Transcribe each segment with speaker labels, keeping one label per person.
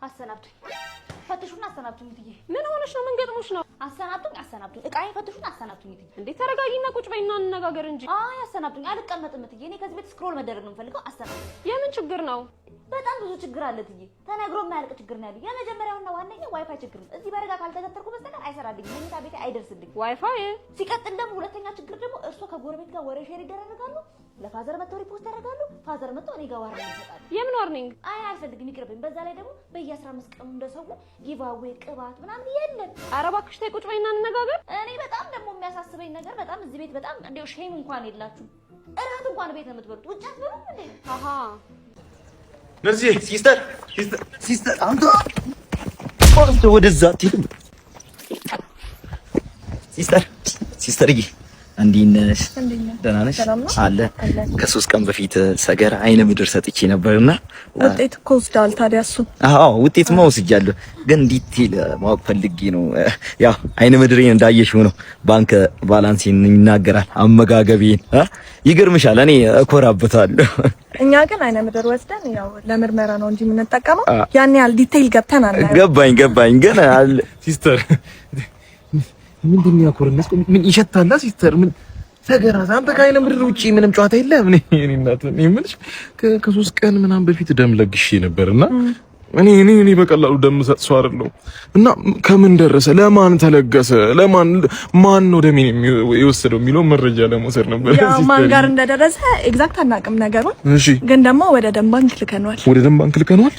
Speaker 1: አሰናብቱኝ ፈትሹና አሰናብቱኝ እትዬ።
Speaker 2: ምን ሆነሽ ነው? ምን ገጥሞሽ ነው?
Speaker 1: አሰናብቱኝ እቃዬን ፈትሹና አሰናብቱኝ እትዬ።
Speaker 2: እንዴ ተረጋጊና ቁጭ በይና እንነጋገር እንጂ።
Speaker 1: አይ አሰናብቱኝ፣ አልቀመጥም እትዬ። እኔ ከዚህ ቤት ስክሮል መደረግ ነው የምፈልገው። አሰናብቱኝ።
Speaker 2: የምን ችግር ነው?
Speaker 1: በጣም ብዙ ችግር አለ እትዬ፣ ተነግሮ የማያልቅ ችግር ነው ያለው። የመጀመሪያውና ዋነኛው ዋይፋይ ችግር ነው። እዚህ በረጋ ካልተገተርኩ በስተቀር አይሰራልኝም፣ መኝታ ቤቴ አይደርስልኝ
Speaker 2: ዋይፋይ።
Speaker 1: ሲቀጥል ደግሞ ሁለተኛ ችግር ደግሞ እርሶ ከጎረቤት ጋር ወሬ ሼር ይደረጋሉ። ለፋዘር መጥተው ሪፖርት ያደርጋሉ። ፋዘር መጥተው እኔ ጋር ዋርኒንግ ይሰጣሉ።
Speaker 2: የምን ዋርኒንግ?
Speaker 1: አይ አልፈልግም፣ ይቅርብኝ። በዛ ላይ ደግሞ በየ15 ቀኑ እንደሰው ጊቫዌ ቅባት ምናምን የለም።
Speaker 2: ኧረ እባክሽ ተይ ቁጭ በይና እንነጋገር።
Speaker 1: እኔ በጣም ደግሞ የሚያሳስበኝ ነገር በጣም እዚህ ቤት በጣም እንደው ሼም እንኳን የላችሁም። እራት እንኳን ቤት ነው የምትበሉት፣ ውጭ አትበሉም እንዴ?
Speaker 2: አሃ
Speaker 3: ነዚህ ሲስተር አንተ ቆንጆ ወደዛ ትሄድ ሲስተርዬ እንዴት ነሽ? ደህና ነሽ? አለ ከ3 ቀን በፊት ሰገራ አይነ ምድር ሰጥቼ ነበርና
Speaker 4: ውጤት እኮ ወስዳል። ታዲያ እሱ
Speaker 3: አዎ ውጤት ወስጃለሁ፣ ግን ዲቴል ማወቅ ፈልጌ ነው። ያው አይነ ምድሬን እንዳየሽው ነው። ባንክ ባላንሴን ይናገራል፣ አመጋገቤን ይገርምሻል። እኔ እኮራበታለሁ።
Speaker 4: እኛ ግን አይነ ምድር ወስደን ያው ለምርመራ ነው እንጂ የምንጠቀመው ያን ያህል ዲቴል ገብተን አለ።
Speaker 3: ገባኝ ግን
Speaker 5: ሲስተር ምንድን ነው ያኮረነስ? ምን ይሸታላ ሲስተር? ምን ተገራዛ? አንተ ከአይነ ምድር ውጪ ምንም ጨዋታ የለም። እኔ እናት እኔ የምልሽ ከ3 ቀን ምናምን በፊት ደም ለግሼ ነበርና እኔ በቀላሉ ደም ሰጥ ሰው አይደለሁ። እና ከምን ደረሰ፣ ለማን ተለገሰ፣ ማን ነው ደሜን የወሰደው የሚለው መረጃ ለመውሰድ ነበር።
Speaker 4: ያው ማን ጋር እንደደረሰ ኤግዛክት አናውቅም ነገሩን።
Speaker 5: እሺ
Speaker 4: ግን ደግሞ ወደ ደም ባንክ ልከነዋል።
Speaker 5: ወደ ደም ባንክ ልከነዋል።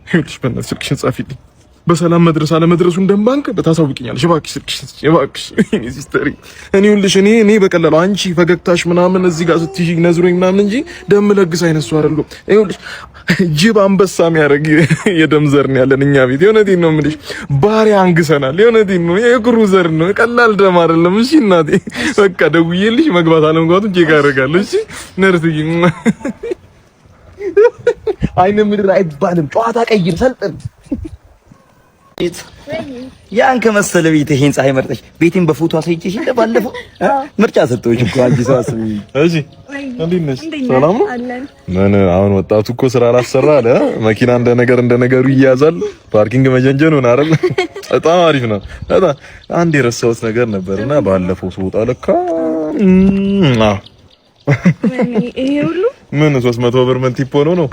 Speaker 5: ይኸውልሽ በእናትሽ ስልክሽን ጻፊልኝ። በሰላም መድረስ አለመድረሱን ደም ባንክ በታሳውቂኛለሽ እባክሽ። ስልክሽን እባክሽ ሲስተር። እኔ ሁልሽ እኔ በቀላሉ አንቺ ፈገግታሽ ምናምን እዚህ ጋር ስትይዥ ነዝሮኝ ምናምን እንጂ ደም ለግስ አይነት ሰው አይደለሁ። ይኸውልሽ ጅብ አንበሳ የሚያደርግ የደም ዘር ነው ያለን እኛ ቤት። የእውነቴን ነው የምልሽ፣ ባሪያ አንግሰናል። የእውነቴን ነው፣ የእግሩ ዘር ነው፣ ቀላል ደም አይደለም። እሺ እናቴ በቃ ደውዬልሽ መግባት አለመግባቱን ቼክ አደርጋለሁ። እሺ ነርስዬ።
Speaker 3: አይነ ምድር አይባልም፣ ጨዋታ ቀይር፣ ሰልጥን። ያን ከመሰለ ቤት ይሄን ፀሐይ መርጠሽ ቤቴን በፎቶ አሳይቼሽ ባለፈው ምርጫ ሰጠሁሽ እኮ አንቺ ሰው አስቢ።
Speaker 5: እሺ እንዴት ነሽ? ሰላም ነው? ምን አሁን ወጣቱ እኮ ስራ አላሰራ አለ። መኪና እንደ ነገሩ ይያዛል። ፓርኪንግ መጀንጀን ሆነ አይደል? በጣም አሪፍ ነው። በጣም አንድ የረሳሁት ነገር ነበርና ባለፈው ስወጣ ለካ
Speaker 4: ይሄ ሁሉ
Speaker 5: ምን 300 ብር ምን ቲፕ ሆኖ ነው?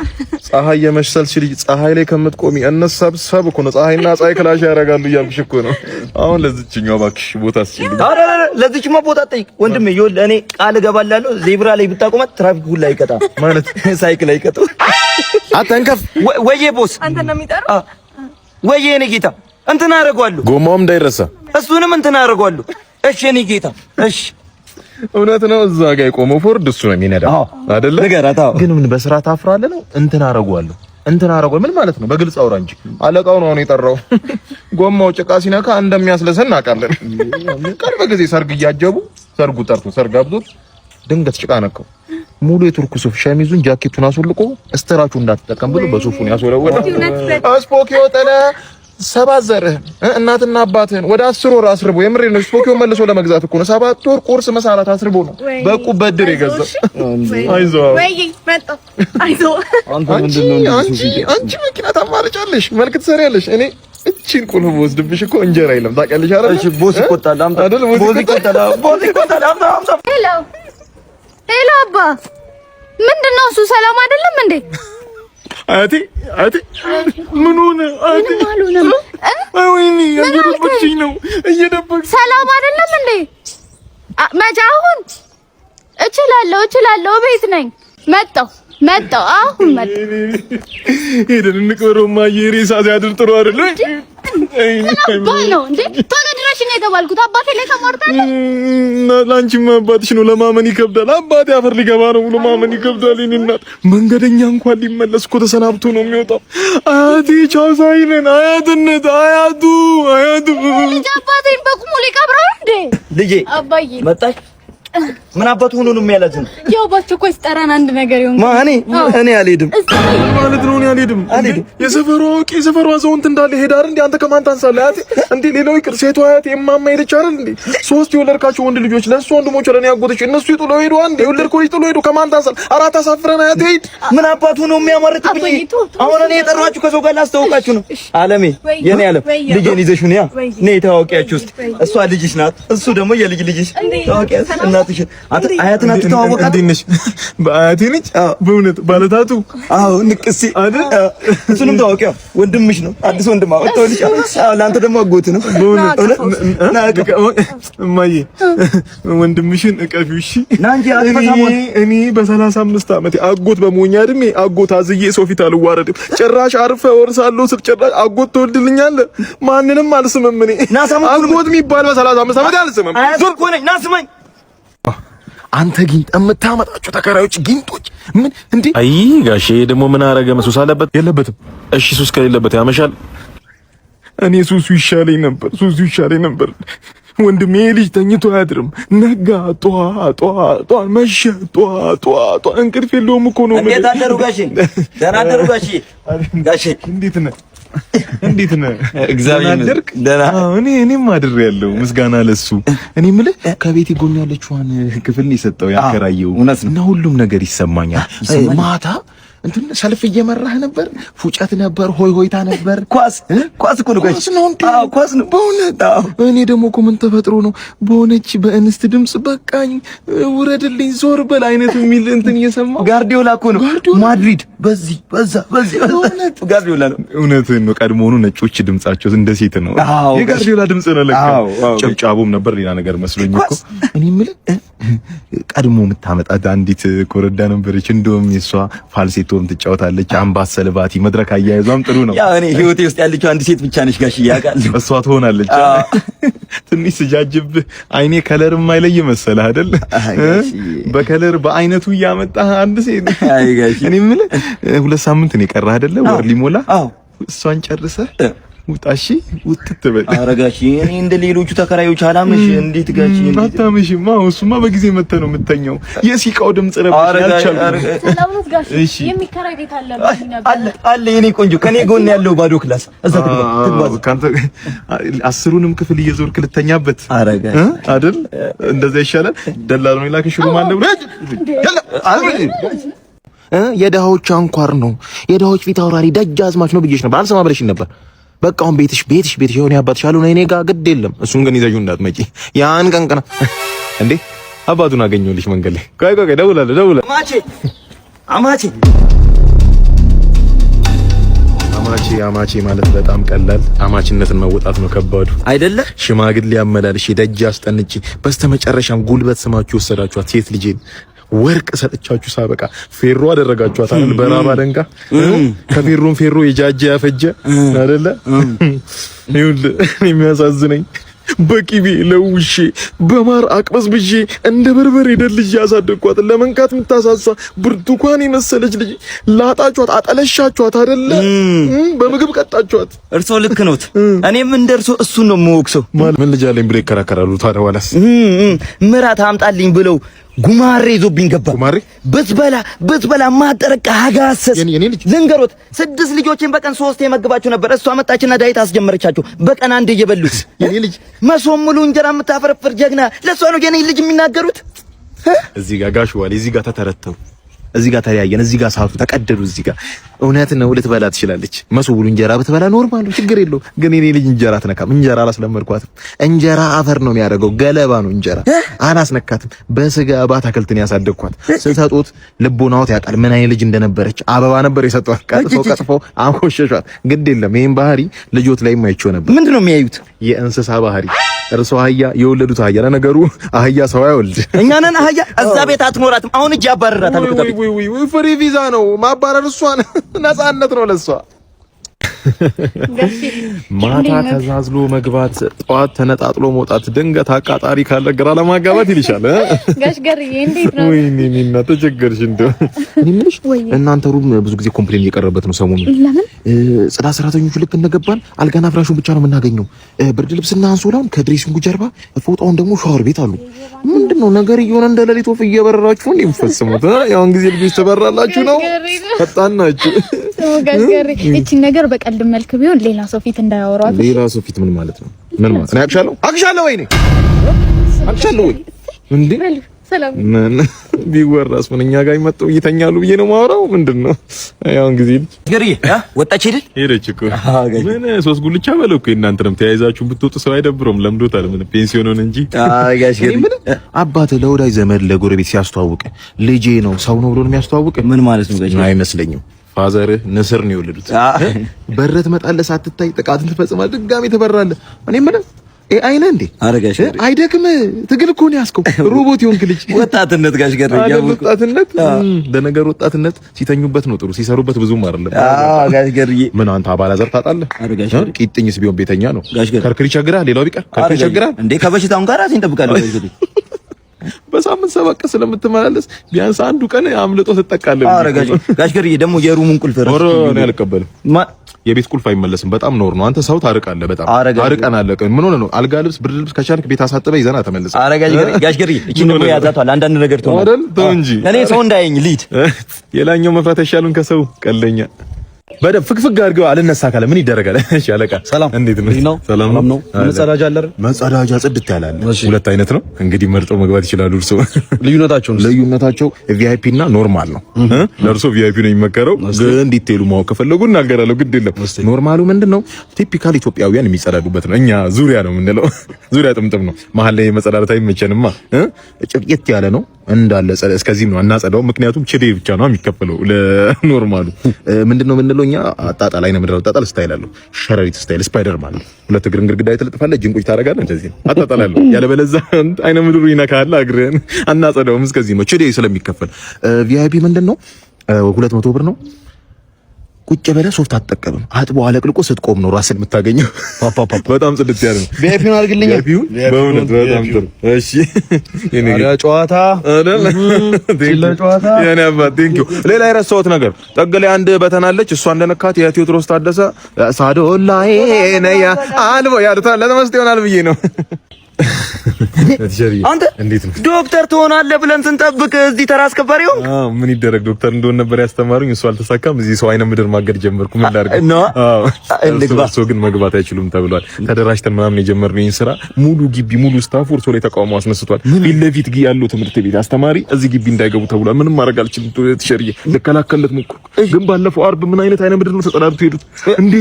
Speaker 5: ፀሐይ የመሰልሽ ልጅ ፀሐይ ላይ ከምትቆሚ እነሰብሰብ እኮ ነው። ፀሐይና ፀሐይ ክላሽ ያደርጋሉ እያልኩሽ እኮ ነው። አሁን ለዚህኛው እባክሽ ቦታ አስችልኝ።
Speaker 3: ኧረ ለዚህማ ቦታ ጠይቅ ወንድሜ። ይኸውልህ እኔ ቃል እገባላለሁ ዜብራ ላይ ብታቆማት ትራፊክ ሁሉ አይቀጣም ማለት ሳይክል አይቀጣም። አታንከፍ ወዬ ቦስ
Speaker 4: አንተ ነው የሚጠራው።
Speaker 3: ወዬ እኔ ጌታ እንትን አደርገዋለሁ።
Speaker 5: ጎማውም እንዳይረሳ
Speaker 3: እሱንም እንትን አደርገዋለሁ። እሺ እኔ ጌታ እሺ።
Speaker 5: እውነት ነው። እዛ ጋር የቆመው ፎርድ እሱ ነው የሚነዳው አይደለ? ግን ምን በስርዓት አፍራለ ነው እንትን አደርገዋለሁ። ምን ማለት ነው? በግልጽ አውራ እንጂ አለቃው ነው የጠራው። ጎማው ጭቃ ሲነካ እንደሚያስለሰን እናውቃለን። ቅርብ ጊዜ ሰርግ እያጀቡ ሰርጉ ጠርቶ ሰርግ አብዞት ድንገት ጭቃ ነካው። ሙሉ የቱርክ ሱፍ ሸሚዙን ጃኬቱን አስወልቆ እስተራቹ እንዳትጠቀም ብሎ በሱፉን ያስወለወለ ስፖኪዮ ጠለ ሰባት ዘርህን እናትና አባትህን ወደ 10 ወር አስርቦ የምሬ ነው። ስፖኪዮ መልሶ ለመግዛት እኮ ነው 7 ወር ቁርስ መሳራት አስርቦ ነው በቁብ በድር የገዛው። አይዞህ ወይ መጣ አይዞህ። አንቺ መኪና ታማርጫለሽ፣ መልክ ትሰሪያለሽ። እኔ እቺን ቁልፍ ወስድብሽ እኮ እንጀራ የለም ታውቂያለሽ አይደል? እሺ ቦስ ይቆጣል። አምጣ አይደል? ቦስ ይቆጣል። አምጣ።
Speaker 1: ሄሎ አባ፣ ምንድነው እሱ? ሰላም አይደለም እንዴ?
Speaker 5: አያቴ ምን ሆነ? ወይኔ እየደበቅሽኝ ነው።
Speaker 1: ሰላም አይደለም እንዴ? መጃሁን እችላለሁ፣ ቤት ነኝ። መጣሁ አሁን መጣሁ።
Speaker 5: ሄደን እንቅበረውማ። የሬሳ ሲያድር ጥሩ አይደል?
Speaker 1: አባይ ነው እንዴ? ቶሎ ድረሽ ነው የተባልኩት። አባቴ ላይ ተማርታለህ።
Speaker 5: ላንቺማ አባትሽ ነው፣ ለማመን ይከብዳል። አባቴ አፈር ሊገባ ነው ብሎ ማመን ይከብዳል። የእኔ እናት መንገደኛ እንኳን ሊመለስ እኮ ተሰናብቶ ነው የሚወጣው። አያቴ ቻው ሳይለን አያትነት አያቱ
Speaker 1: ልጅ አባቴን በቁሙ ሊቀብረው እንዴ?
Speaker 3: ልጄ
Speaker 1: አባዬ
Speaker 3: መጣሽ? ምን አባቱ ሆኖ ነው የሚያላዝን?
Speaker 6: ያው ባስቸኳይ ስጠራን አንድ ነገር ይሁን።
Speaker 3: እኔ አልሄድም
Speaker 5: ማለት ነው። እኔ አልሄድም። የሰፈሩ አዛውንት እንዳለ ሄዳር እንዴ? አንተ ከማን ታንሳለህ? አያቴ እንዴ ሌላው ይቅር፣ ሴቷ አያቴ የማማ ሄደች አይደል እንዴ? 3 የወለድካቸው ወንድ ልጆች ለእሱ ወንድሞች ለኔ አጎቶች እነሱ ይጥሉ ሄዱ። አንዴ የወለድከው ልጅ ጥሎ ሄዱ። ከማን ታንሳለህ? አራት አሳፍረን አያቴ ሂድ።
Speaker 3: ምን አባቱ ነው የሚያማርጥብኝ? አሁን እኔ የጠራችሁ ከሰው ጋር ላስተዋውቃችሁ ነው። አለሜ የኔ ዓለም ልጄን ይዘሽ ነው ያ ነይ ታዋቂያችሁ ውስጥ እሷ ልጅሽ ናት፣ እሱ ደግሞ የልጅ ልጅሽ ታዋቂያችሁ እናትሽ። አንተ አያትን አትተዋወቃት? እንዴት ነሽ? በአያቴ ነች በእውነት ባለታቱ። አዎ ንቅሲ አይደል? እሱንም ታዋቂው ወንድምሽ ነው። አዲስ ወንድም አወጣውልሽ። አዎ ለአንተ ደግሞ አጎት ነው በእውነት። እማዬ ወንድምሽን እቀፊው እሺ። እኔ በ35 ዓመቴ አጎት በመሆኛ እድሜ አጎት አዝዬ ሰው ፊት አልዋረድም። ጭራሽ አርፈ ወርሳለሁ ስል ጭራሽ አጎት ትወልድልኛለህ? ማንንም አልስምም እኔ አጎት የሚባል በ35 ዓመቴ አልስምም። ዞር እኮ ነኝ ና ስማኝ። አንተ ጊንጥ የምታመጣቸው ተከራዮች ጊንጦች ምን እንዴ? አይ ጋሼ ደግሞ ምን አረገ? መሱስ አለበት የለበትም? እሺ ሱስ ከሌለበት ያመሻል። እኔ ሱሱ ይሻለኝ ነበር። ወንድሜ ልጅ ተኝቶ አያድርም። ነጋ ጧ መሸ ጧ እንቅልፍ የለውም እኮ ነው። እንዴት አደሩ ጋሼ? ደህና አደሩ ጋሼ? እንዴት ነህ? እግዚአብሔር ደህና። እኔም አድሬያለሁ። ምስጋና ለሱ። እኔ የምልህ ከቤቴ ጎን ያለችዋን ክፍል ነው የሰጠው ያከራየው እና ሁሉም ነገር ይሰማኛል። ማታ እንትን ሰልፍ እየመራህ ነበር፣ ፉጨት ነበር፣ ሆይታ ነበር። ኳስ እኮ ነው ጋሽ። አዎ ኳስ ነው በእውነት። እኔ ደግሞ እኮ ምን ተፈጥሮ ነው በሆነች በእንስት ድምጽ በቃኝ ውረድልኝ ዞር በል አይነት የሚል እንትን እየሰማሁ ጋርዲዮላ እኮ ነው ማድሪድ በዚህ በእውነት ጋርዲዮላ ነው። እውነትህን ነው። ቀድሞውኑ ነጮች ድምጻቸው እንደ ሴት ነው። የጋርዲዮላ ድምጽ ነው ለካ። ጨብጫቡም ነበር ሌላ ነገር መስሎኝ እኮ። እኔ የምልህ ቀድሞ የምታመጣት አንዲት ኮረዳ ነበረች። እንደውም የሷ ፋልሴቶም ትጫወታለች። አምባሰል ባቲ መድረክ አያይዟም ጥሩ ነው። ያው እኔ ህይወቴ ውስጥ ያለችው አንድ ሴት ብቻ ነች ጋሽዬ ያውቃል። እሷ ትሆናለች። ትንሽ ስጃጅብህ አይኔ ከለር የማይለይ መሰለህ አይደል? በከለር በአይነቱ እያመጣህ አንድ ሴት። አይ ጋሽዬ እኔ የምልህ 2 ሳምንት ነው የቀረህ አይደለ? ወር ሊሞላ። እሷን ጨርሰህ ውጣሺ ውጥት በል። ኧረ ጋሽዬ እኔ እንደ ሌሎቹ ተከራዮች አላምሽ። እንዴት ጋሽዬ አታምሽማ? እሱማ በጊዜ መተህ ነው የምተኛው። የሲቃው ድምጽ ረብሽ ያልቻልኩ።
Speaker 6: ሰላምት ጋሽ የሚከራይ ቤት
Speaker 3: አለ የኔ ቆንጆ፣ ከኔ ጎን ያለው ባዶ ክላስ እዛ ትግባ። ካንተ 10ንም ክፍል እየዞርክ ልተኛበት። ኧረ ጋሽ አይደል? እንደዛ ይሻላል። ደላላ ነው ይላክሽ ሩማን ነው የደሃዎች አንኳር ነው። የደሃዎች ፊት አውራሪ ደጃዝማች ነው ብዬሽ ነበር። አልሰማ ብለሽኝ ነበር። በቃ አሁን ቤትሽ የሆነ ያባትሽ አሉ ነው እኔ ጋር ግድ የለም። እሱን ግን ይዘሽው እንዳትመጪ። ያን ቀንቀና እንዴ አባቱን አገኘሁልሽ መንገድ ላይ። ቆይ ደውላለሁ። አማቼ ማለት በጣም ቀላል፣ አማችነትን መወጣት ነው ከባዱ አይደለ? ሽማግሌ አመላልሽ ደጅ አስጠንጪ፣ በስተመጨረሻም ጉልበት ስማችሁ ወሰዳችኋት ሴት ልጄን። ወርቅ ሰጥቻችሁ ሳበቃ ፌሮ አደረጋችኋት አይደል? በራባ ደንጋ ከፌሮም ፌሮ የጃጀ ያፈጀ አይደለ? ይኸውልህ የሚያሳዝነኝ በቂቤ ለውሼ በማር አቅበዝብዤ እንደ በርበሬ ደልዤ ያሳደግኳት ለመንካት የምታሳሳ ብርቱካን የመሰለች ልጅ ላጣችኋት፣ አጠለሻችኋት አይደለ? በምግብ ቀጣችኋት። እርሶ ልክ ነዎት። እኔም እንደ እርሶ እሱን ነው የምወቅሰው። ምን ልጅ አለኝ ብለው ይከራከራሉ። ታዲያ ዋላስ ምራት አምጣልኝ ብለው ጉማሬ ይዞብኝ ገባ። ጉማሬ ብትበላ ማጠረቃ አጋሰስ ልንገሮት፣ 6 ልጆችን በቀን 3 የመግባቸው ነበር። እሷ መጣችና ዳይት አስጀመረቻቸው። በቀን አንድ እየበሉት የኔ ልጅ መሶም ሙሉ እንጀራ የምታፈረፍር ጀግና። ለሷ ነው የኔ ልጅ የሚናገሩት። እዚህ ጋር ጋሽ ዋሌ እዚህ ጋር ተተረተው፣ እዚህ ጋር ተለያየን፣ እዚህ ጋር ሳቱ ተቀደዱ። እዚህ ጋር እውነት ነው ልትበላ ትችላለች። መሶብ ሙሉ እንጀራ ብትበላ ኖርማል ነው፣ ችግር የለውም። ግን የኔ ልጅ እንጀራ አትነካም። እንጀራ አላስለመድኳትም። እንጀራ አፈር ነው የሚያደርገው፣ ገለባ ነው እንጀራ። አላስነካትም። በስጋ በአትክልት ነው ያሳደግኳት። ስትሰጡት ልቦናዎት ያውቃል ምን አይነት ልጅ እንደነበረች። አበባ ነበር የሰጧት። ቀጥፈው አንኮሸሿት። ግድ የለም ይሄን ባህሪ ልጆት ላይ የማይቸው ነበር። ምንድነው የሚያዩት? የእንስሳ ባህሪ። እርሷ አህያ የወለዱት አህያ። ለነገሩ አህያ ሰው አይወልድ። እኛ ነን አህያ። እዛ ቤት አትኖራትም። አሁን እጅ ያባረራታል።
Speaker 5: ፍሪ ቪዛ ነው ማባረር። እሷን ነፃነት ነው ለሷ። ማታ ተዛዝሎ መግባት ጧት ተነጣጥሎ መውጣት ድንገት አቃጣሪ ካለ ግራ ለማጋባት ይልሻል
Speaker 6: ጋሽ ገርዬ እንዴት ነው
Speaker 5: ወይኔ እና ተቸገርሽ እንደው እኔ ምንሽ እናንተ ሩም ብዙ ጊዜ ኮምፕሌን እየቀረበት ነው ሰሞኑን
Speaker 6: ለምን
Speaker 5: ጽዳት ሰራተኞቹ ልክ እንደገባን አልጋና ፍራሹን ብቻ ነው የምናገኘው ብርድ ልብስና አንሶላውን ከድሬሲንጉ ጀርባ ፎጣውን ደግሞ ሻወር ቤት አሉ ምንድነው ነገር እየሆነ እንደ ሌሊት ወፍ እየበረራችሁ ነው የሚፈጽሙት ያውን ጊዜ ልጆች ተበራላችሁ ነው ፈጣን ናችሁ
Speaker 6: ጋሽ ገርዬ እቺ ነገር በቀልድ መልክ ቢሆን ሌላ ሰው ፊት እንዳያወራው
Speaker 5: ሌላ ሰው ፊት ምን ማለት ነው ምን ማለት ነው አክሻለሁ ወይኔ አክሻለሁ ወይ እንዴ
Speaker 6: ሰላም
Speaker 5: ምን ቢወራስ ምን እኛ ጋር ይመጣው ይተኛሉ ብዬ ነው ማወራው ምንድነው ያውን ጊዜ
Speaker 3: ገርዬ ወጣች
Speaker 5: ሄደች እኮ ምን ሶስት ጉልቻ በለው እኮ እናንተንም ተያይዛችሁ ብትወጡ ሰው አይደብረውም ለምዶታል ምን ፔንሲዮን ሆነ እንጂ
Speaker 3: ጋሽ ገርዬ
Speaker 5: አባቴ ለወዳጅ ዘመድ ለጎረቤት ሲያስተዋውቅ ልጄ ነው ሰው ነው ብሎ ነው የሚያስተዋውቅ
Speaker 3: ምን ማለት ነው ጋሽ
Speaker 5: አይመስለኝም ፋዘር ንስር ነው የወለዱት በረት መጣለ ሳትታይ ጥቃትን ትፈጽማለህ ድጋሚ ተበራለህ እኔ ምን አይነ እንዴ
Speaker 3: አረጋሽ
Speaker 5: አይደክም ትግል እኮ ነው ያስከው ሮቦት ይሆንክ ልጅ
Speaker 3: ወጣትነት ጋሽ ገርዬ
Speaker 5: ወጣትነት ለነገር ወጣትነት ሲተኙበት ነው ጥሩ ሲሰሩበት ብዙም አይደለም
Speaker 3: ጋሽ ገርዬ
Speaker 5: ምን አንተ አባላዘር ታጣለህ
Speaker 3: አረጋሽ
Speaker 5: ቂጥኝስ ቢሆን ቤተኛ ነው ከርክሪ ቸግራ ሌላው ቢቀር ከርክሪ ቸግራ
Speaker 3: እንዴ ከበሽታውን ጋር ራሴን ጠብቃለሁ ጋሽ ገርዬ
Speaker 5: በሳምንት ሰበቀ ስለምትመላለስ ቢያንስ አንዱ ቀን አምልጦ ተጠቃለህ
Speaker 3: አረጋሽ ጋሽ ገርዬ ደግሞ የሩሙን ቁልፍ
Speaker 5: ኧረ እኔ አልቀበልም የቤት ቁልፍ አይመለስም በጣም ኖር ነው አንተ ሰው ታርቃለህ በጣም አርቀናል ምን ሆነ ነው አልጋ ልብስ ብርድ ልብስ ከቻልክ ቤት አሳጥበ ይዘና ተመለስ
Speaker 3: አረጋሽ ጋሽ ገርዬ እቺ ደግሞ ያዛቷል አንዳንድ ነገር ተሆነ
Speaker 5: አይደል ተው እንጂ
Speaker 3: እኔ ሰው እንዳይኝ ሊድ
Speaker 5: የላኛው መፍራት አይሻሉን ከሰው ቀለኛ በደም ፍክፍክ አድርገው አልነሳ ካለ ምን ይደረጋል እሺ አለቃ ሰላም እንዴት ነው ሰላም ነው
Speaker 3: መጸዳጃ አለ
Speaker 5: መጸዳጃ ጽድት ያላል ሁለት አይነት ነው እንግዲህ መርጠው መግባት ይችላሉ እርሶ ልዩነታቸው ቪአይፒ እና ኖርማል ነው ለእርሶ ቪአይፒ ነው የሚመከረው ግን ዲቴይሉ ማወቅ ከፈለጉ እናገራለሁ ግድ የለም ኖርማሉ ምንድነው ቲፒካል ኢትዮጵያውያን የሚጸዳዱበት ነው እኛ ዙሪያ ነው የምንለው ዙሪያ ጥምጥም ነው መሀል ላይ መጸዳዳት አይመቸንማ ጭቅጭት ያለ ነው እንዳለ እስከዚህ ነው አናጸዳው ምክንያቱም ችዴ ብቻ ነው የሚከፈለው ለኖርማሉ ምንድነው የምንለው እኛ አጣጣል አይነ ምድር አጣጣል ስታይል አለው ሸረሪት ስታይል ስፓይደር ማለት ሁለት እግርን ግድግዳ የተለጥፋለ ጅንቁጭ ታረጋለህ እንደዚህ ነው አጣጣል አለው ያለበለዛ አይነ ምድሩ ይነካል እግርን አናጸዳውም እስከዚህ ነው ችዴ ስለሚከፈል ቪአይፒ ምንድነው 200 ብር ነው ቁጭ በለ ሶፍት አትጠቀምም አጥቦ አለቅልቆ ስትቆም ነው ራስን የምታገኘው በጣም ጽድት ያለ ነው ቪአይፒውን አድርግልኝ ቪአይፒውን በእውነት በጣም ጥሩ እሺ የኔ ጨዋታ አይደል ጨዋታ የኔ አባት ቴንኪው ሌላ የረሳሁት ነገር ጠገለ አንድ በተናለች እሷ እንደነካት የቴዎድሮስ ታደሰ ሳዶላዬ ነያ አልቦ ያሉታ ለተመስጥ ይሆናል ብዬ ነው
Speaker 3: አንተ ዶክተር ትሆናለህ ብለን ስንጠብቅ እዚህ ተራ አስከባሪ ሆንክ
Speaker 5: ምን ይደረግ ዶክተር እንደሆነ ነበር ያስተማሩኝ እሱ አልተሳካም እዚህ ሰው አይነ ምድር ማገድ ጀመርኩ ምን ላድርግ እርሶ ግን መግባት አይችሉም ተብሏል ተደራጅተን ምናምን የጀመርነው ስራ ሙሉ ግቢ ሙሉ ስታፍ እርሶ ላይ ተቃውሞ አስነስቷል ፊት ለፊት ያለው ትምህርት ቤት አስተማሪ እዚህ ግቢ እንዳይገቡ ተብሏል ምንም ማድረግ አልችልም ተሸርዬ ልከላከለት ሞክሩ ግን ባለፈው አርብ ምን አይነት አይነ ምድር ነው ተጸዳድቶ ሄዱት እንዴ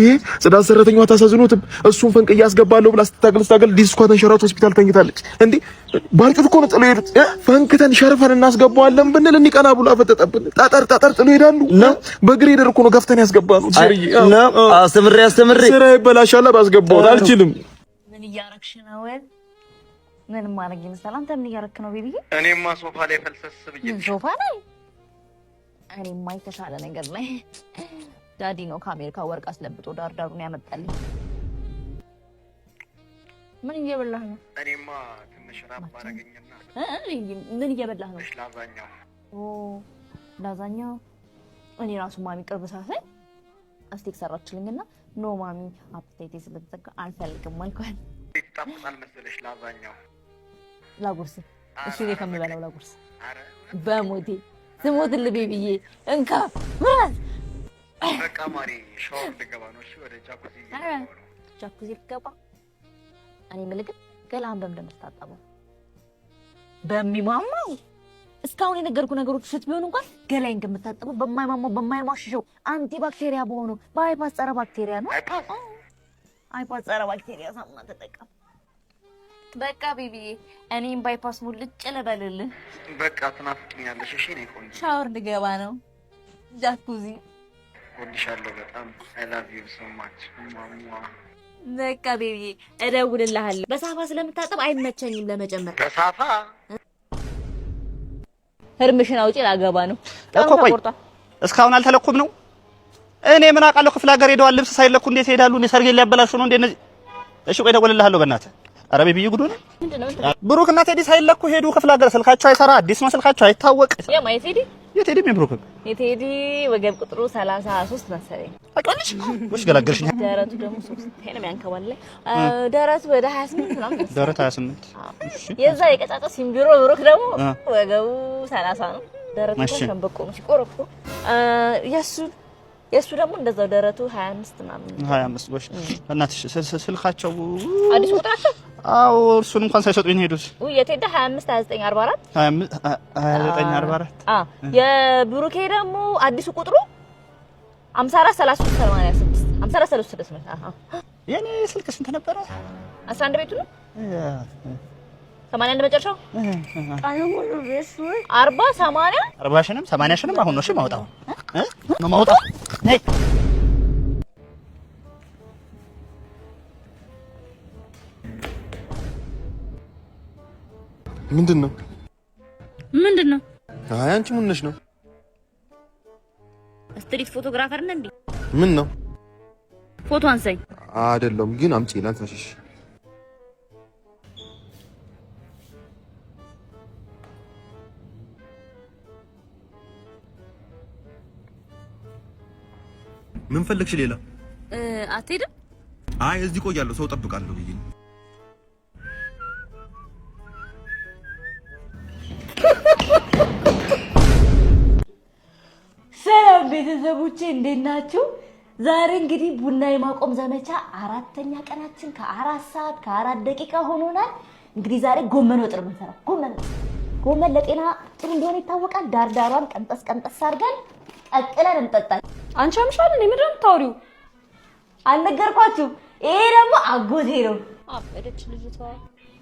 Speaker 5: ጽዳት ሰራተኛዋ ታሳዝኖትም እሱን ፈንቅ ያስገባለሁ ብላ ስትታገል ዲስኳ ተንሸራቶ ሆስፒታል ተኝታለች እንዴ ባርጩት እኮ ነው ጥሎ ሄዱት ፈንክተን ሸርፈን እናስገባዋለን ብንል እንቀና ብሎ አፈጠጠብን ጣጣር ጥሎ ሄዳሉ በግሬደር እኮ ነው ገፍተን ያስገባነው ሸርዬ
Speaker 3: አስተምሬ
Speaker 5: ስራ ይበላሻል ባስገባው አልችልም
Speaker 1: ምን እያረክሽ ነው ምን ማድረግ ይመስላል አንተ ምን እያረክ ነው ቤቢዬ
Speaker 7: እኔማ ሶፋ ላይ ፈልሰስ ብዬ
Speaker 1: ሶፋ ላይ እኔማ የተሻለ ነገር ላይ ዳዲ ነው ከአሜሪካ ወርቅ አስለብጦ ዳርዳሩን ያመጣልኝ ምን እየበላህ ነው
Speaker 7: እኔማ ትንሽ ራብ አደረገኝና
Speaker 1: ምን እየበላህ ነው
Speaker 7: ላዛኛው
Speaker 1: ላዛኛው እኔ ራሱ ማሚ ቅርብ ሰዓት ላይ አስቴክ ሰራችልኝና ኖ ማሚ አፕታይቴ ስለተዘጋ አልፈልግም አልኳት
Speaker 7: ይጣፍጣል መሰለሽ ላዛኛው
Speaker 1: ላጉርስ እሺ እኔ ከምበላው ላጉርስ በሞቴ ስሞትል ቤቢዬ እንካ ምራስ
Speaker 7: በቃ ማሪ ሻወር ልገባ ነው እሺ ወደ
Speaker 1: ጃኩዚ ልገባ እኔ ምልክ ገላን በምንድነው በሚማማው እስካሁን የነገርኩ ነገሮች ውስጥ ቢሆን እንኳን ገላይን ከምታጠበው በማይማማው በማይማሽሸው አንቲ ባክቴሪያ በሆነው ባይፓስ ጸረ ባክቴሪያ ነው አይፓስ ጸረ ባክቴሪያ ሳሙና ተጠቀም በቃ ቤቢዬ እኔም ባይፓስ ሙልጭ ልበልልህ
Speaker 7: በቃ ትናፍቅኛለሽ እሺ እኔ ቆንጆ
Speaker 1: ሻወር ልገባ ነው ጃኩዚ
Speaker 7: ወድሻለሁ በጣም I love you so much ማማ
Speaker 1: በቃ ቤቢዬ እደውልልሃለሁ በሳፋ ስለምታጠብ አይመቸኝም ለመጨመር
Speaker 7: በሳፋ
Speaker 1: ህርምሽን አውጪ ላገባ ነው
Speaker 8: እኮ ቆይ እስካሁን አልተለኩም ነው እኔ ምን አውቃለሁ? ክፍለ ሀገር ሄደዋል። ልብስ ሳይለኩ እንዴት ይሄዳሉ? እኔ ሰርጌን ሊያበላሹ ነው እንዴ እነዚህ? እሺ ቆይ እደውልልሃለሁ በእናትህ። ኧረ ቤቢዬ ጉዱ ነው። ብሩክ እና ቴዲ ሳይለኩ ሄዱ ክፍለ ሀገር። ስልካቸው አይሰራ፣ አዲስ ነው ስልካቸው አይታወቅ። የቴዲ ብሩክ
Speaker 1: የቴዲ ወገብ ቁጥሩ 33 መሰለኝ።
Speaker 8: አቃልሽ ወሽ ገላገልሽ።
Speaker 1: ደረቱ ደግሞ 3 ነው ያንከባለ። ደረቱ ወደ 28 ነው።
Speaker 8: ደረቱ 28።
Speaker 1: እሺ የዛ የቀጫጫ ሲምቢሮ ብሩክ ደግሞ ወገቡ 30 ነው። ደረቱ ሸምበቆ ነው ሲቆረቁ። የሱ ደግሞ እንደዛው ደረቱ 25 ምናምን
Speaker 8: 25 ጎሽ። እናትሽ ስልካቸው
Speaker 1: አዲስ ቁጥራቸው?
Speaker 8: አዎ እርሱን እንኳን ሳይሰጡኝ ሄዱት።
Speaker 1: የቴዲ 25 29 44
Speaker 8: 29 44።
Speaker 1: የብሩኬ ደግሞ አዲሱ ቁጥሩ 54 33 86 54 33 ነው።
Speaker 8: የኔ ስልክ ስንት ነበረ?
Speaker 2: 11 ቤቱ ነው
Speaker 1: 81 መጨረሻው 40 80
Speaker 8: 40 ሽንም 80 ሽንም አሁን ነው እሺ ማውጣው ነው ማውጣው። ነይ
Speaker 5: ምንድነው? አይ አንቺ ምን ነሽ ነው?
Speaker 1: ስትሪት ፎቶግራፈር ነህ እንዴ?
Speaker 5: ምን ነው?
Speaker 1: ፎቶ አንሳኝ።
Speaker 5: አይደለም ግን አምጪ ላንሳሽ።
Speaker 9: ምን ፈለግሽ ሌላ?
Speaker 1: አትሄድም?
Speaker 9: አይ እዚህ ቆያለሁ፣ ሰው ጠብቃለሁ ብዬ ነው።
Speaker 1: ሰላም ቤተሰቦቼ እንዴት ናችሁ? ዛሬ እንግዲህ ቡና የማቆም ዘመቻ 4ኛ ቀናችን ከ4 ሰዓት ከ4 ደቂቃ ሆኖናል። እንግዲህ ዛሬ ጎመን ወጥ ነው የምንሰራው። ጎመን ለጤና ጥሩ እንደሆነ ይታወቃል። ዳርዳሯን ቀንጠስ አድርገን ቀቅለን እንጠጣለን።
Speaker 2: አንቺ አምሻል እንዴ? ምንድን ነው የምታወሪው?
Speaker 1: አልነገርኳችሁም? ይሄ ደግሞ አጎቴ ነው።
Speaker 2: አበደች ልጅቷ።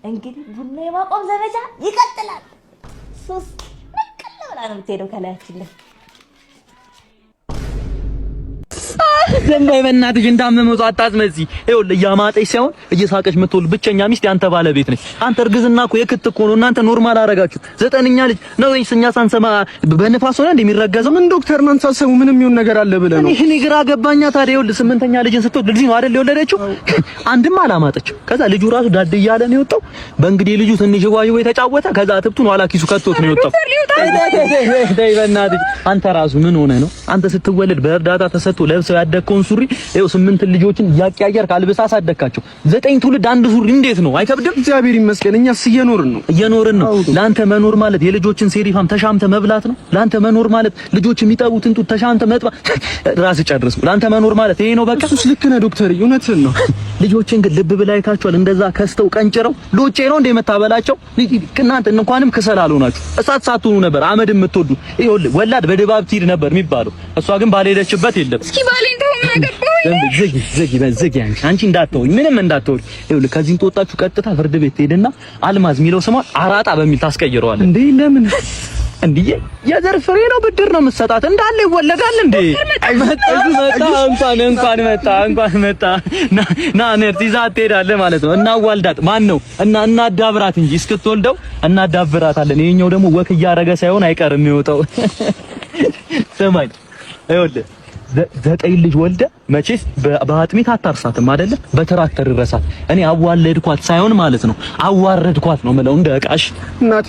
Speaker 1: እንግዲህ ቡና የማቆም ዘመቻ ይቀጥላል። ሱስ ነቀል ብላ ነው የምትሄደው ከላያችን ላይ።
Speaker 3: ዝም በይ በእናትሽ፣ እንዳመመው ሰው አታስመስይ። ይኸውልህ እያማጠች ሳይሆን እየሳቀች የምትወልድ ብቸኛ ሚስት ያንተ ባለቤት ነች። አንተ እርግዝና እኮ የክት እኮ ነው። እናንተ ኖርማል አደረጋችሁት። 9ኛ ልጅ ነው ወይስ እኛ ሳንሰማ በንፋስ ሆነ እንደሚረገዘው?
Speaker 10: ምን ዶክተር ማን ሳሰሙ ምንም ይሁን ነገር አለ ብለህ ነው?
Speaker 3: እኔ ግራ ገባኛ። ታዲያ ይኸውልህ 8ኛ ልጅን ስትወልድ ልጅ ነው አይደል የወለደችው? አንድም አላማጠችው። ከዛ ልጁ ራሱ ዳድ እያለ ነው የወጣው። በእንግዲህ ልጁ ትንሽ ዋይው የተጫወተ ከዛ ትብቱን ኋላ ኪሱ ከቶት ነው የወጣው። ተይ በእናትሽ፣ አንተ ራሱ ምን ሆነ ነው? አንተ ስትወለድ በእርዳታ ተሰጥቶ ለብሰው ያደግከውን ሱሪ ይኸው 8 ልጆችን እያቀያየርክ አልብሳ አሳደግካቸው። 9 ትውልድ አንድ ሱሪ እንዴት ነው? አይከብድም?
Speaker 10: እግዚአብሔር ይመስገን እኛስ እየኖርን ነው።
Speaker 3: ለአንተ መኖር ማለት የልጆችን ሴሪፋም ተሻምተ መብላት ነው። ለአንተ መኖር ማለት ልጆች የሚጠቡትን ጡት ተሻምተ መጥባ ራስ ጨርስ። ለአንተ መኖር ማለት ይሄ ነው በቃ።
Speaker 10: እሱስ ልክ ነህ ዶክተር፣ እውነትህን ነው።
Speaker 3: ልጆችን ግን ልብ ብላ አይታችኋል? እንደዛ ከስተው ቀንጭረው ሎጬ ነው እንደ የምታበላቸው። እናንተ እንኳንም ክሰል አልሆናችሁ እሳት ሳትሆኑ ነበር አመድ የምትወዱ። ይኸውልህ ወላድ በድባብ ትሂድ ነበር የሚባለው። እሷ ግን ባልሄደችበት የለም።
Speaker 6: እስኪ ባሌን ተው ምን
Speaker 3: ዘጊ አንቺ እንዳትወኝ፣ ምንም እንዳትወኝ። ይኸውልህ ከዚህን ተወጣችሁ ቀጥታ ፍርድ ቤት ትሄድና አልማዝ የሚለው ስሟ አራጣ በሚል ታስቀይረዋለህ።
Speaker 10: እንዴ ለምን
Speaker 3: እንዴ? የዘር ፍሬ ነው ብድር ነው የምትሰጣት እንዳለ ይወለጋል እንዴ? እንኳን መጣ ና ነርት ይዛት ትሄዳለህ ማለት ነው። እናዋልዳት ማን ነው እናዳብራት እንጂ እስክትወልደው እናዳብራታለን። ይሄኛው ደግሞ ወክ እያረገ ሳይሆን አይቀርም የሚወጣው። ሰማኝ ይኸውልህ 9 ልጅ ወልደ መቼስ በአጥሚት አታርሳትም አይደለ? በትራክተር ረሳት። እኔ አዋለድኳት ሳይሆን ማለት ነው አዋረድኳት ነው የምለው እንደ ዕቃሽ።
Speaker 10: እናቴ